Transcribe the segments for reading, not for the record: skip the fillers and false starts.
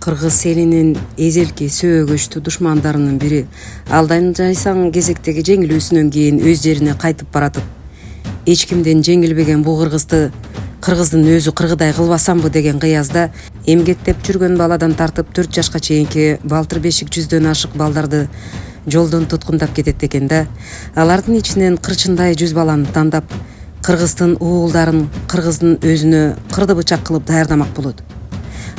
Кыргыз элинин эзелки сөөгөчтүү душмандарынын бири Алдан Жайсаң кезектеги жеңилүүсүнөн кийин өз жерине кайтып баратып, эч кимден жеңилбеген бул кыргыздын өзү кыргыдай кылбасамбы деген кыязда эмгектеп жүргөн баладан тартып 4 жашка чейинки балтыр бешик 100дөн ашык балдарды жолдон туткундап кетет экен да. Алардын ичинен кырчындай 100 баланы тандап, кыргыздын уулдарын кыргыздын өзүнө кырды бычак кылып даярдамак болот.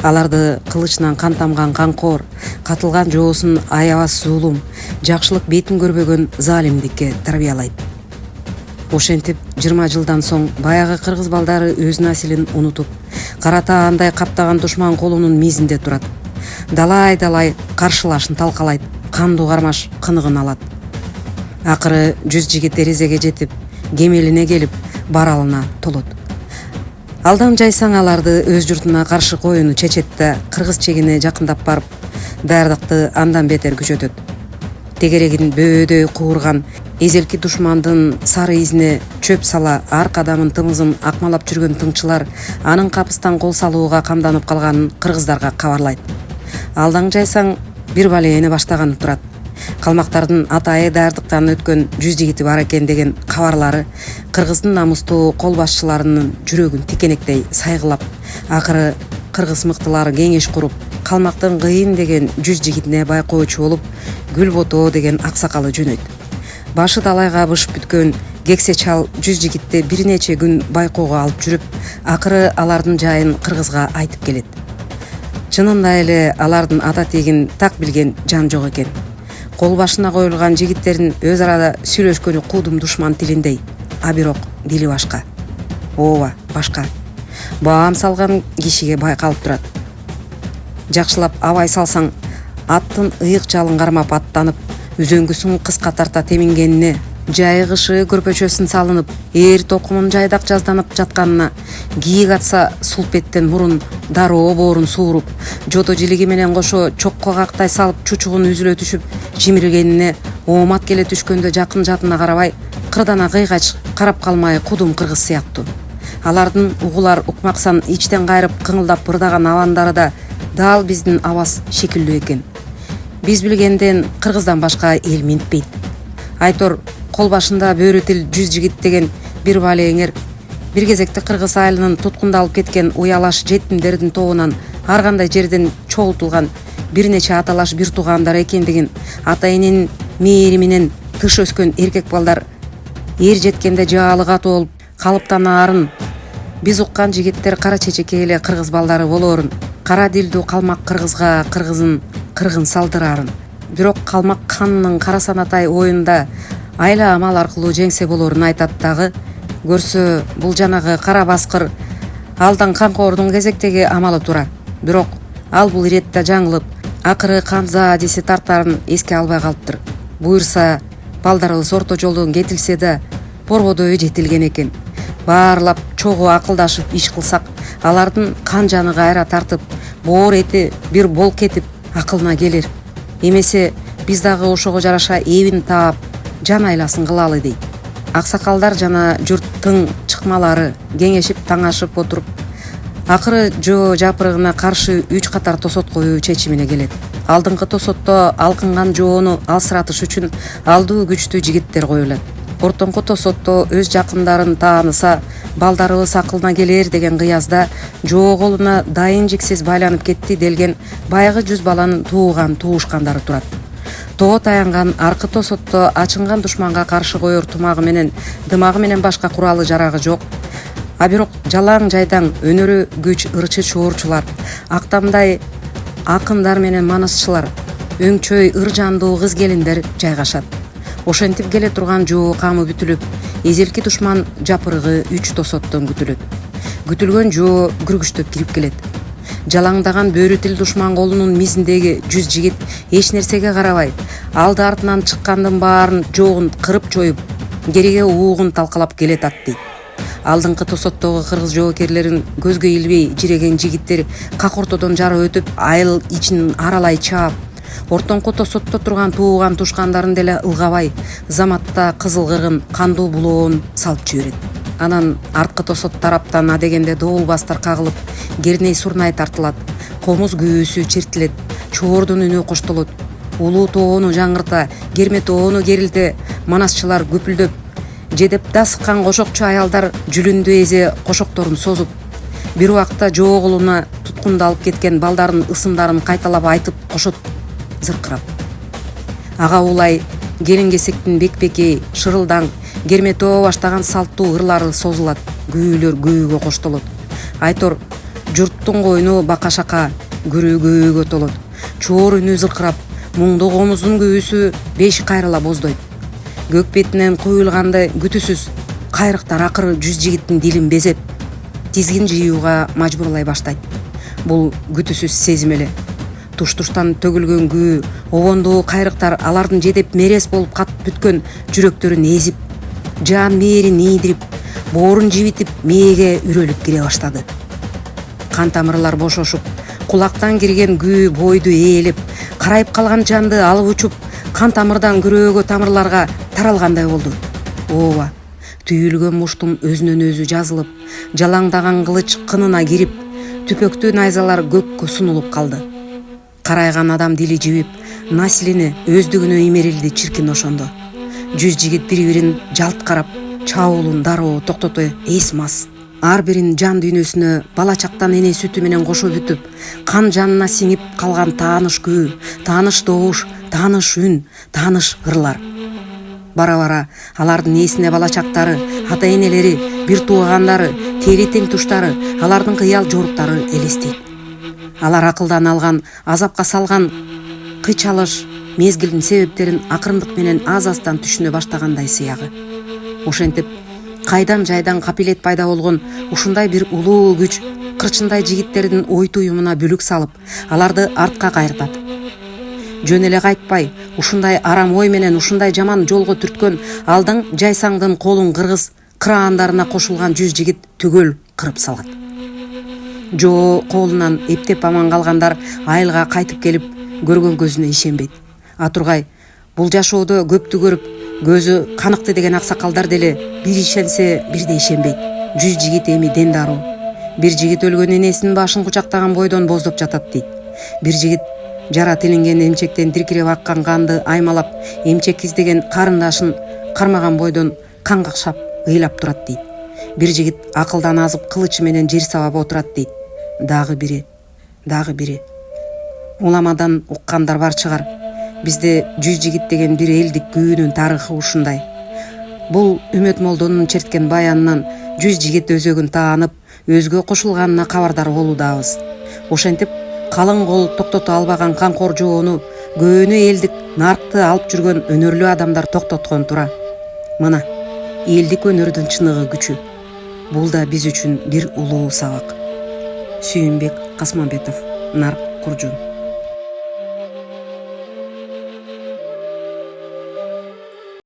Аларды кылычынан кан тамган канкор, катылган жоосун аябас зулум, жакшылык бетин көрбөгөн залимдикке тарбиялайт. Ошентип 20 жылдан соң баягы кыргыз балдары өз насилин унутуп, карата андай каптаган душман колунун мизинде турат. Далай каршылашын талкалайт, кандуу кармаш кыныгын алат. Акыры 100 жигит терезеге жетип, кемелине келип, баралына толот. Алдан Жайсаң аларды өз журтуна каршы коюуну чечет да кыргыз чегине жакындап барып, даярдыкты андан бетер күчөтөт. Тегерегин бөөдөй куурган эзелки душмандын сары изине чөп сала ар кадамын тымызын акмалап жүргөн тыңчылар анын капыстан кол салууга камданып калганын кыргыздарга кабарлайт. Алдан Жайсаң бир балеени баштаганы турат. Калмактардын атайы даярдыктан өткөн 100 жигити бар экен деген кабарлары кыргыздын намустуу кол башчыларынын жүрөгүн тикенектей сайгылап, акыры кыргыз мыктылары кеңеш куруп, калмактын кыйын деген 100 жигитине байкоочу болуп, Гүлбото деген аксакалы жөнөйт. Башы далайга бышып бүткөн кексе чал 100 жигитти бир нече күн байкоого алып жүрүп, акыры алардын жайын кыргызга айтып келет. Чынында эле алардын ата тегин так билген жан жок экен. Кол башына коюлган жигиттердин өз арада сүйлөшкөнү куудум душман тилиндей, а бирок дили башка. Ооба, башка. Баам салган кишиге байкалып турат. Жакшылап абай салсаң, аттын ыйык жалын кармап аттанып, үзөңгүсүн кыска тарта темингенине, жайгышы көрпөчөсүн салынып, эр токумун жайдак жазданып жатканына, кийик атса сулпеттен мурун дароо боорун сууруп, жото жилиги менен кошо чокко кактай салып чучугун үзүлө түшүп, жимиргенине, оомат келе түшкөндө жакын жатына карабай, кырдана кыйгач карап калмай кудум кыргыз сыяктуу. Алардын угулар укмаксан ичтен кайрып кыңылдап бырдаган абандары да дал биздин абас шекилдүү экен. Биз билгенден кыргыздан башка эл минтпейт. Айтор кол башында бөрү тил 100 жигит деген бир балеңер бир кезекте кыргыз айылынын туткундалып кеткен уялаш жетимдердин тобунан ар кандай жерден чогултулган бир нече аталаш бир туугандар экендигин, ата эненин мээриминен тыш өскөн эркек балдар эр жеткенде жаалы катуу болуп калыптанаарын биз уккан жигиттер кара чечекей эле кыргыз балдары болоорун, кара дилдүү калмак кыргызга кыргын салдыраарын. Бирок калмак ханынын кара санатай оюнда айла амал аркылуу жеңсе болоорун айтат дагы. Көрсө бул жанагы кара баскыр Алдан Канкордун кезектеги амалы тура. Бирок ал бул иретте жаңылып, акыры канза диси тартарын эске албай калыптыр. Буйрса балдарыбыз орто жолдон кетилсе да борбодой жетилген экен. Баарлап чогуу акылдашып иш кылсак, алардын кан жаны кайра тартып, боор эти бир бол кетип акылына келер. Эмесе биз дагы ошого жараша эбин таап, жан айласын кылалы дейт. Аксакалдар жана журттун чыкмалары кеңешип таңашып отуруп, акыры жоо жапырыгына каршы 3 катар тосот коюу чечимине келет. Алдыңкы тосотто алкынган жоону алсыратыш үчүн алдуу күчтүү жигиттер коюлат. Ортоңку тосотто өз жакындарын тааныса, балдарыбыз акылына келер деген кыязда жоо колуна дайын жиксиз байланып кетти делген баягы 100 баланын туушкандары турат. Тоо таянган аркы тосотто ачынган душманга каршы коер тумагы менен, дымагы менен башка куралы жарагы жок. А бирок жалаң жайдаң өнөрү күч ырчы чоорчулар, актамдай акындар менен манысчылар, өңчөй ыр жандуу кыз келиндер жайгашат. Ошентип келе турган жоо камы бүтүлүп, эзелки душман жапырыгы 3 тосоттон күтүлөт. Күтүлгөн жоо күргүчтөп кирип келет. Жалаңдаган бөрү тил душман колунун мизиндеги 100 жигит эч нерсеге карабай, алды артынан чыккандын баарын жоогун кырып жоюп, кериге уугун талкалап келет дейт. Алдыңкы тосоттогу кыргыз жоокерлерин көзгө илбей жиреген жигиттер как ортодон жара өтүп, айыл ичин аралай чаап, ортоңку тосотто турган тууган тушкандарын деле ылгабай, заматта кызыл кыргын кандуу булоон салып жиберет. Анан арткы тосот тараптан адегенде доолбастар кагылып, керней сурнай тартылат, комуз күүсү чертилет, чоордун үнү коштолот. Улуу тоону жаңырта, керме тоону керилте, манасчылар көпүлдөп, жедеп да сыккан кошокчу аялдар жүлүндү эзе кошокторун созуп, бир убакта жоогулуна туткунду алып кеткен балдардын ысымдарын кайталап айтып кошот зыркырап. Ага улай келин-кесектин бекбеки, шырылдаң, керме тоо баштаган салттуу ырлары созулат, күүлөр күүгө коштолот. Айтор журттун койну бака-шака, күрүү күүгө толот. Чоор үнү зыркырап, муңду комуздун күүсү беш кайрыла боздойт. Көк бетинен куюлгандай күтүсүз кайрыктар акыры жүз жигиттин дилин безеп, тизгин жыюуга мажбурлай баштайт. Бул күтүсүз сезим эле. Туш-туштан төгүлгөн күү, обондуу кайрыктар алардын жедеп мерес болуп катып бүткөн жүрөктөрүн эзип, жан мээрин ийдирип, боорун жибитип, мээге үрөлүп кире баштады. Кан тамырлар бошошуп, кулактан кирген күү бойду ээлеп, карайып калган жанды алып учуп, кан тамырдан күрөөгө тамырларга таралгандай болду. Ооба, түйүлгөн муштум өзүнөн өзү жазылып, жалаңдаган кылыч кынына кирип, түпөктүү найзалар көккө сунулуп калды. Карайган адам дили жибип, наслини өздүгүнө имерилди чиркин ошондо. Жүз жигит бири-бирин жалт карап, чабуулун дароо токтото эс мас. Ар бирин жан дүйнөсүнө бала чактан эне сүтү менен кошо бүтүп, кан жанына сиңип калган тааныш күү, тааныш добуш, тааныш үн, тааныш ырлар. Бара-бара алардын эсине бала чактары, ата-энелери, бир туугандары, тери тең туштары, алардын кыял жоруктары элестейт. Алар акылдан алган, азапка салган кыйчалыш мезгилдин себептерин акырындык менен аз-аздан түшүнө баштагандай сыягы. Ошентип, кайдан жайдан капилет пайда болгон ушундай бир улуу күч кырчындай жигиттердин ой туюмуна бүлүк салып, аларды артка кайртат. Жөн эле кайтпай, ушундай арам ой менен ушундай жаман жолго түрткөн алдың жайсаңдын колун кыргыз кыраандарына кошулган жүз жигит түгөл кырып салат. Жоо колунан эптеп аман калгандар айылга кайтып келип, көргөн көзүнө ишенбейт. Атургай бул жашоодо көптү көрүп, көзү каныкты деген аксакалдар деле бир ишенсе, бирде ишенбейт. Жүз жигит эми дендаруу. Бир жигит өлгөн энесинин башын кучактаган бойдон боздоп жатат дейт. Бир жигит жара тилинген эмчектен диркиреп аккан канды аймалап, эмчек издеген карындашын кармаган бойдон кан какшап ыйлап турат дейт. Бир жигит акылдан азып кылычы менен жер сабап отурат дейт. Дагы бири. Уламадан уккандар бар чыгар. Бизде жүз жигит деген бир элдик күүнүн тарыхы ушундай. Бул Үмөт Молдонун черткен баянынан жүз жигит өзөгүн таанып, өзгө кошулганына кабардар болуудабыз. Ошентип, калың кол токтото албаган канкор жоону көөнү элдик наркты алып жүргөн өнөрлүү адамдар токтоткон тура. Мына, элдик өнөрдүн чыныгы күчү. Бул да биз үчүн бир улуу сабак. Сүйүнбек Касманбетов, Нарк Куржун.